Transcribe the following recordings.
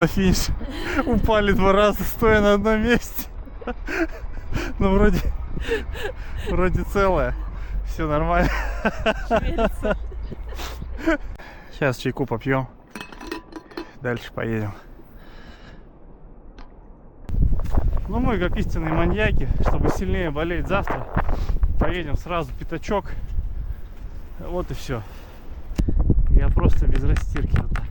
На финиш упали 2 раза, стоя на одном месте. Ну, вроде целое. Все нормально. Сейчас чайку попьем. Дальше поедем. Ну, мы, как истинные маньяки, чтобы сильнее болеть завтра, поедем сразу пятачок. Вот и все. Я просто без растирки вот так.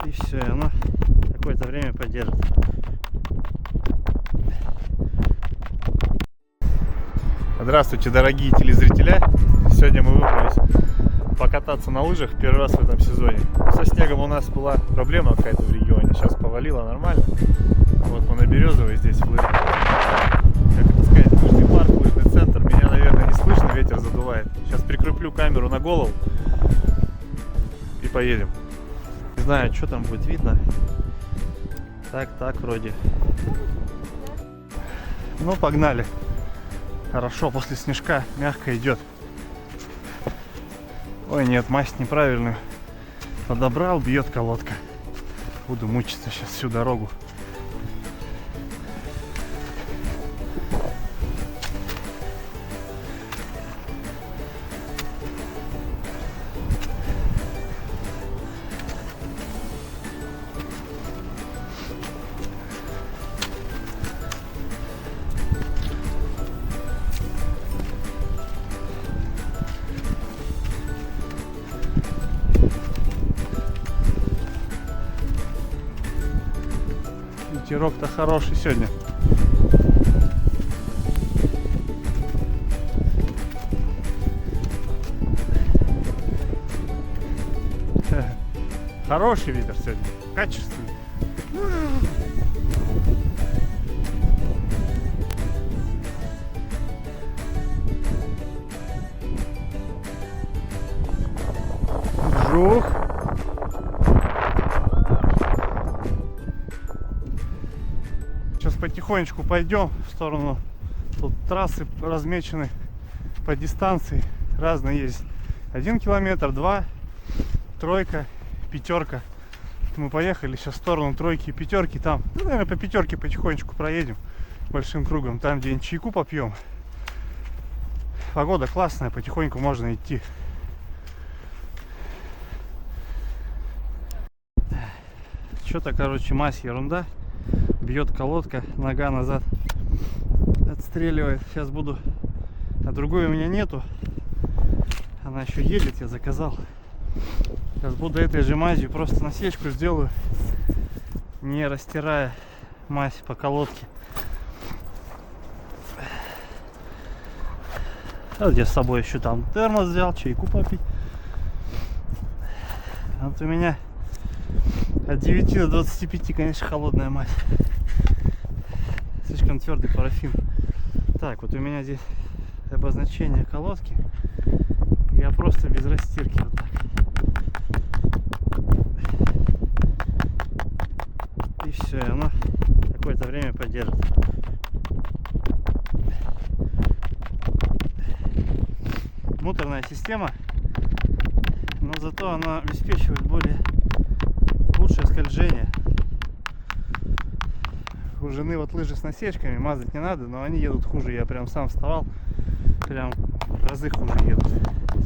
И все, и оно какое-то время подержит. Здравствуйте, дорогие телезрители! Сегодня мы выбрались покататься на лыжах первый раз в этом сезоне. Со снегом у нас была проблема какая-то в регионе. Сейчас повалило нормально. Вот мы на Березовой здесь в лыжах. Как это сказать, лыжный парк, лыжный центр. Меня, наверное, не слышно, ветер задувает. Сейчас прикреплю камеру на голову и поедем. Не знаю, что там будет видно. Так, вроде. Ну, погнали. Хорошо, после снежка мягко идет. Ой, нет, масть неправильную подобрал, бьет колодка. Буду мучиться сейчас всю дорогу. Ветерок-то хороший сегодня. Хороший ветер сегодня, качественный. Жух. Сейчас потихонечку пойдем в сторону. Тут трассы размечены по дистанции. Разные есть. 1 километр, 2, 3, 5. Мы поехали сейчас в сторону 3 и 5. Там, ну, наверное, по 5 потихонечку проедем большим кругом. Там где-нибудь чайку попьем. Погода классная, потихоньку можно идти. Что-то, короче, мазь ерунда. Бьет колодка, нога назад отстреливает. Сейчас буду. А другой у меня нету. Она еще едет, я заказал. Сейчас буду этой же мазью просто насечку сделаю, не растирая мазь по колодке. Вот я с собой еще там термос взял, чайку попить. Вот у меня от 9 до 25, конечно, холодная мазь. Слишком твердый парафин. Так, вот у меня здесь обозначение колодки. Я просто без растирки вот так. И все, и оно какое-то время подержит. Муторная система, но зато она обеспечивает лучшее скольжение. У жены вот лыжи с насечками, мазать не надо, но они едут хуже. Я прям сам вставал, прям в разы хуже едут,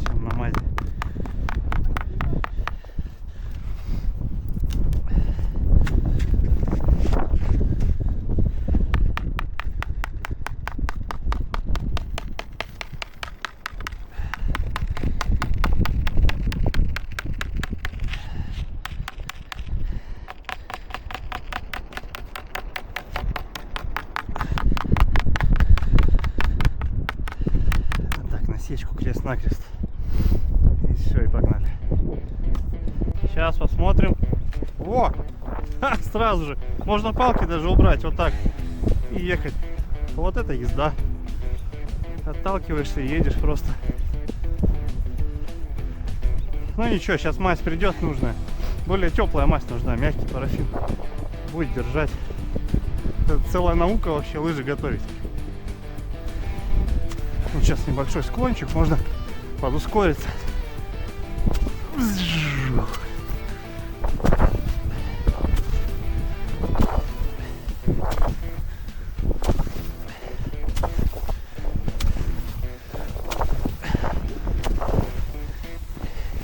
чем на мазе. Сечку крест-накрест. И все, и погнали. Сейчас посмотрим. Во! Ха, сразу же. Можно палки даже убрать вот так и ехать. Вот это езда. Отталкиваешься и едешь просто. Ну ничего, сейчас мазь придет нужная. Более теплая мазь нужна, мягкий парафин. Будет держать. Это целая наука вообще лыжи готовить. Вот сейчас небольшой склончик, можно подускориться.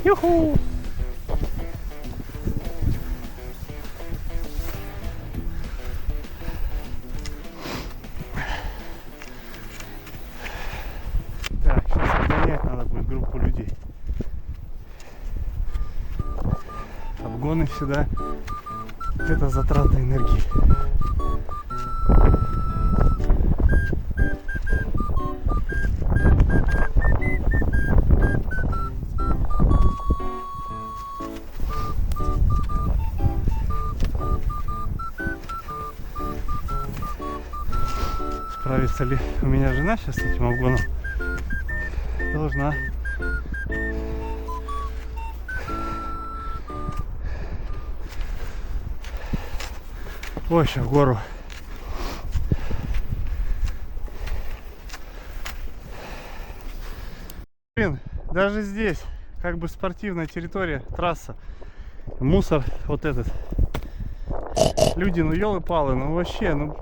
Юху! Так, сейчас обгонять надо будет группу людей. Обгоны всегда это затрата энергии. Справится ли у меня жена сейчас с этим обгоном? Должна. Ой, сейчас в гору. Блин, даже здесь, как бы спортивная территория, трасса, мусор вот этот. Люди, ну елы-палы, ну вообще, ну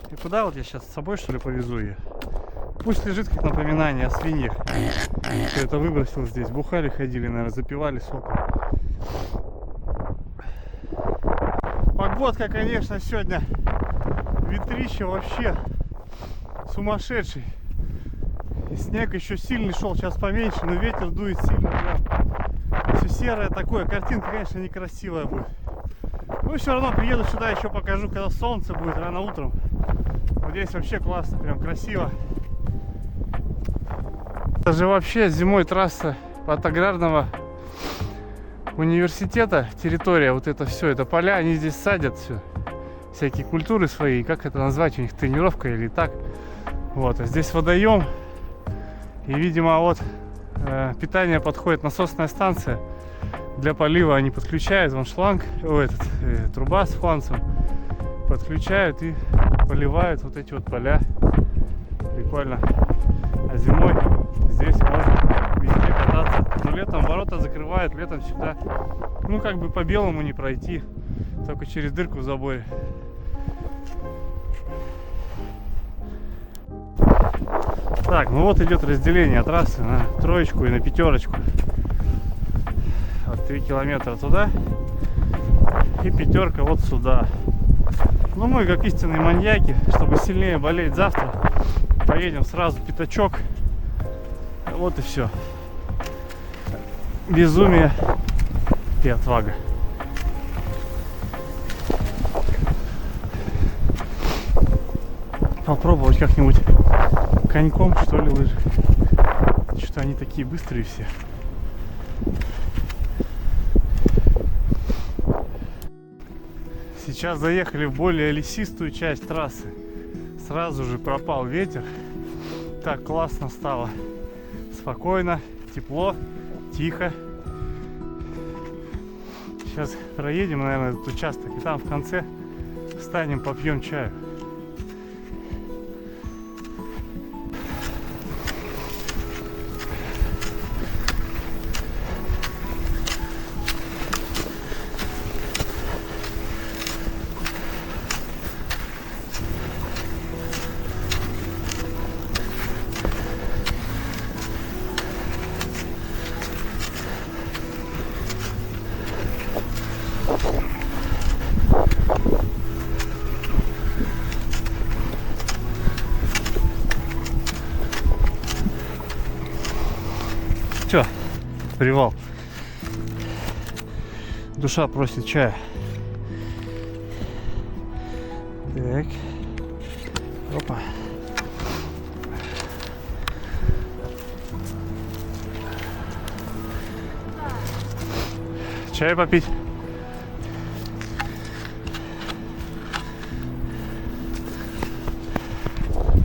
и куда вот я сейчас с собой что ли повезу ее? Пусть лежит как напоминание о свиньях. Кто это выбросил здесь, бухали, ходили, наверное, запивали соком. Погодка, конечно, сегодня ветрище вообще сумасшедший. И снег еще сильный шел, сейчас поменьше, но ветер дует сильно прям. Все серое такое, картинка, конечно, некрасивая будет. Ну все равно приеду сюда, еще покажу, когда солнце будет рано утром. Вот здесь вообще классно, прям красиво. Это же вообще зимой трасса от аграрного университета, территория, вот это все, это поля, они здесь садят все, всякие культуры свои, как это назвать, у них тренировка или так. Вот, а здесь водоем, и, видимо, вот питание подходит, насосная станция для полива, они подключают, вон шланг, труба с фланцем, подключают и поливают вот эти вот поля. Прикольно. А зимой здесь можно везде кататься. Но летом ворота закрывают, летом сюда, ну как бы по белому не пройти, только через дырку в заборе. Так, ну вот идет разделение трассы на троечку и на пятерочку. Вот 3 километра туда и пятерка вот сюда. Ну мы, как истинные маньяки, чтобы сильнее болеть завтра, поедем сразу пятачок. Вот и все. Безумие и отвага. Попробовать как-нибудь коньком, что ли, лыжи. Что-то они такие быстрые все. Сейчас заехали в более лесистую часть трассы. Сразу же пропал ветер. Так классно стало. Спокойно, тепло, тихо. Сейчас проедем, наверное, этот участок. И там в конце встанем, попьем чаю. Все, привал. Душа просит чая. Так. Опа. Чай попить.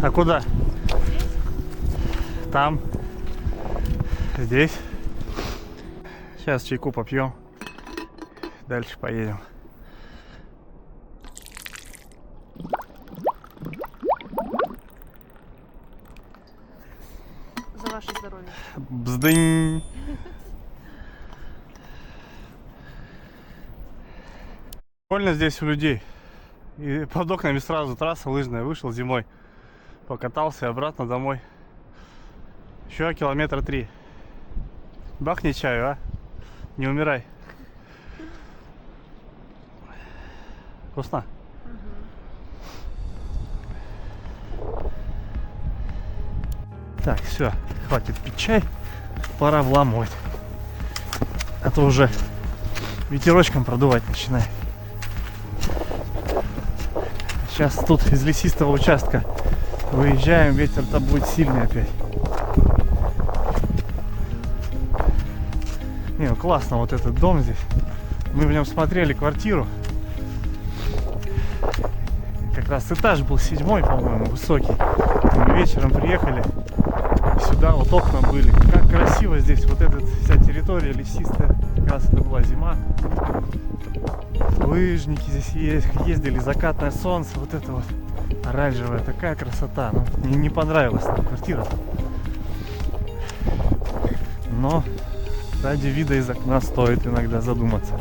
А куда? Там. Здесь. Сейчас чайку попьем. Дальше поедем. За ваше здоровье. Бздынь. Больно здесь у людей. И под окнами сразу трасса лыжная. Вышел зимой, покатался и обратно домой. Еще километра 3. Бахни чаю, а? Не умирай. Вкусно? Так, все, хватит пить чай. Пора вламывать. А то уже ветерочком продувать начинает. Сейчас тут из лесистого участка выезжаем, ветер-то будет сильный опять. Не, ну классно вот этот дом здесь. Мы в нем смотрели квартиру. Как раз этаж был 7-й, по-моему, высокий. Мы вечером приехали. Сюда вот окна были. Как красиво здесь. Вот эта вся территория лесистая. Как раз это была зима. Лыжники здесь ездили. Закатное солнце. Вот это вот оранжевая. Такая красота. Ну, мне не понравилась нам квартира. Но ради вида из окна стоит иногда задуматься.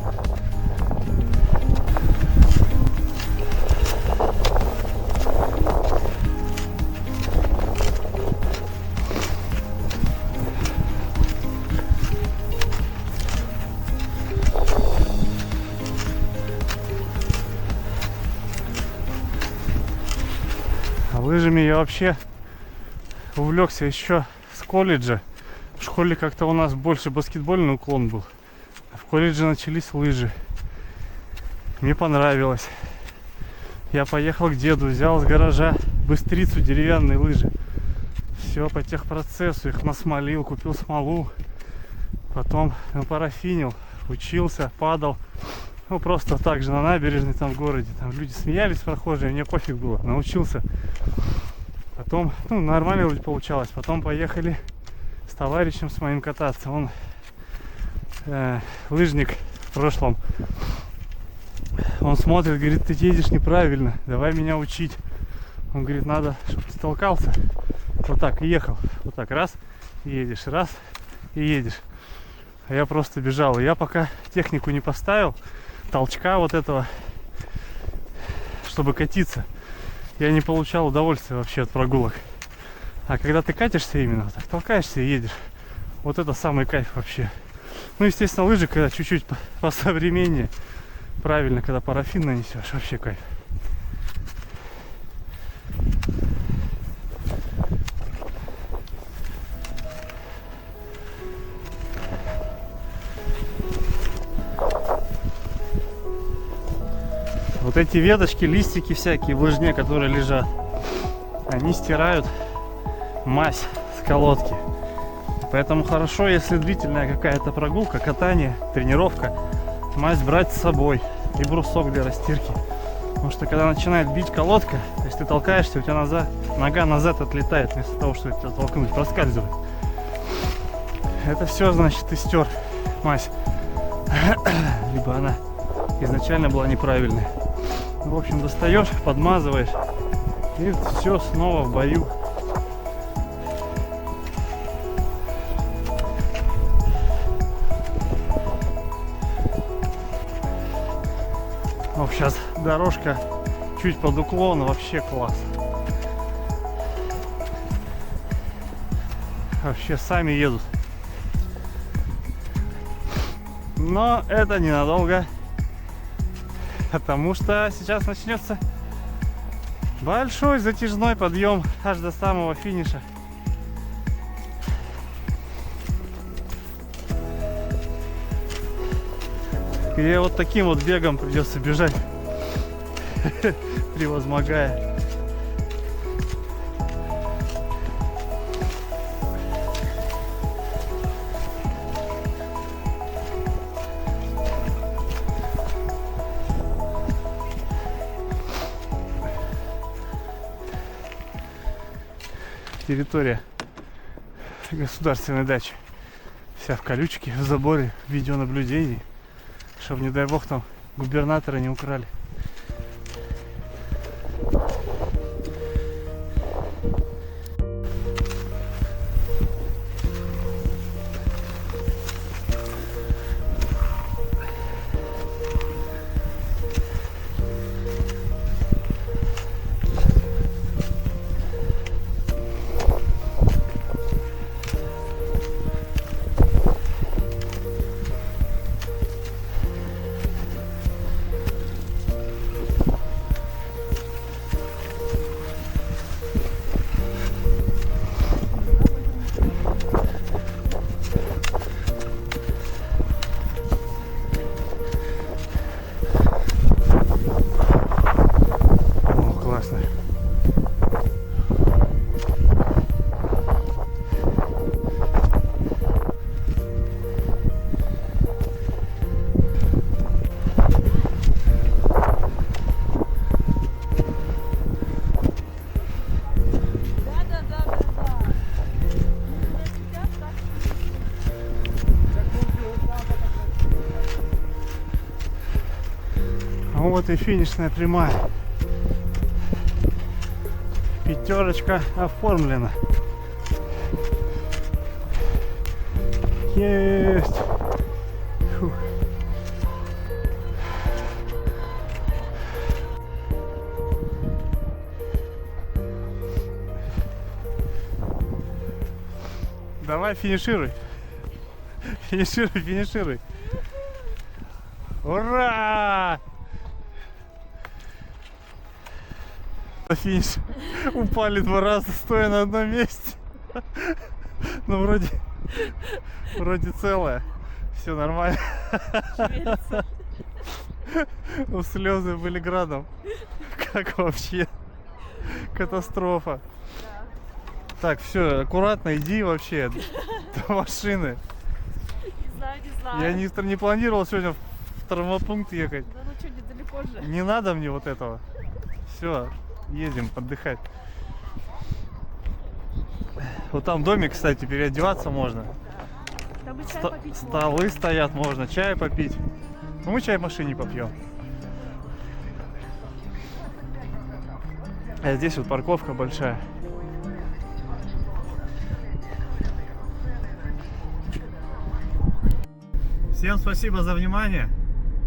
Лыжами я вообще увлекся еще с колледжа. В школе как-то у нас больше баскетбольный уклон был. А в колледже начались лыжи. Мне понравилось. Я поехал к деду, взял с гаража быстрицу, деревянные лыжи. Все по техпроцессу, их насмолил, купил смолу. Потом напарафинил, учился, падал. Ну, просто так же на набережной там в городе. Там люди смеялись, прохожие, мне пофиг было. Научился. Потом, ну, нормально вроде получалось. Потом поехали с товарищем с моим кататься. Он лыжник в прошлом. Он смотрит, говорит, ты едешь неправильно, давай меня учить. Он говорит, надо, чтобы ты толкался. Вот так и ехал. Вот так раз и едешь, раз и едешь. А я просто бежал. И я пока технику не поставил, толчка вот этого, чтобы катиться, я не получал удовольствия вообще от прогулок. А когда ты катишься именно, так толкаешься и едешь, вот это самый кайф вообще. Ну, естественно, лыжи, когда чуть-чуть посовременнее, правильно, когда парафин нанесешь, вообще кайф. Вот эти веточки, листики всякие в лыжне, которые лежат, они стирают мазь с колодки. Поэтому хорошо, если длительная какая-то прогулка, катание, тренировка, мазь брать с собой и брусок для растирки. Потому что когда начинает бить колодка, то есть ты толкаешься, у тебя нога назад отлетает, вместо того, чтобы тебя толкнуть, проскальзывает. Это все, значит, ты стер мазь. Либо она изначально была неправильная. В общем, достаешь, подмазываешь, и все снова в бою. Ох, сейчас дорожка чуть под уклон, вообще класс. Вообще сами едут. Но это ненадолго. Потому что сейчас начнется большой затяжной подъем аж до самого финиша. И вот таким вот бегом придется бежать, превозмогая. Территория государственной дачи вся в колючке, в заборе, в видеонаблюдении, чтобы, не дай бог, там губернатора не украли. Вот и финишная прямая. Пятерочка оформлена. Есть. Фух. Давай, финишируй. Финишируй, финишируй. Ура! Финиш. Упали 2 раза, стоя на одном месте. Ну, вроде целое. Все нормально. Шевелится. Ну, слезы были градом. Как вообще? Катастрофа. Да. Так, все, аккуратно иди вообще до машины. Не знаю, не знаю. Я не планировал сегодня в травмопункт ехать. Да ну что, недалеко же. Не надо мне вот этого. Все, едем отдыхать. Вот там домик, кстати, переодеваться можно. Там и чай попить можно. Столы стоят, можно чай попить. Ну, мы чай в машине попьем. А здесь вот парковка большая. Всем спасибо за внимание.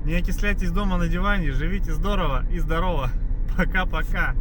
Не окисляйтесь дома на диване, живите здорово и здорово. Пока-пока.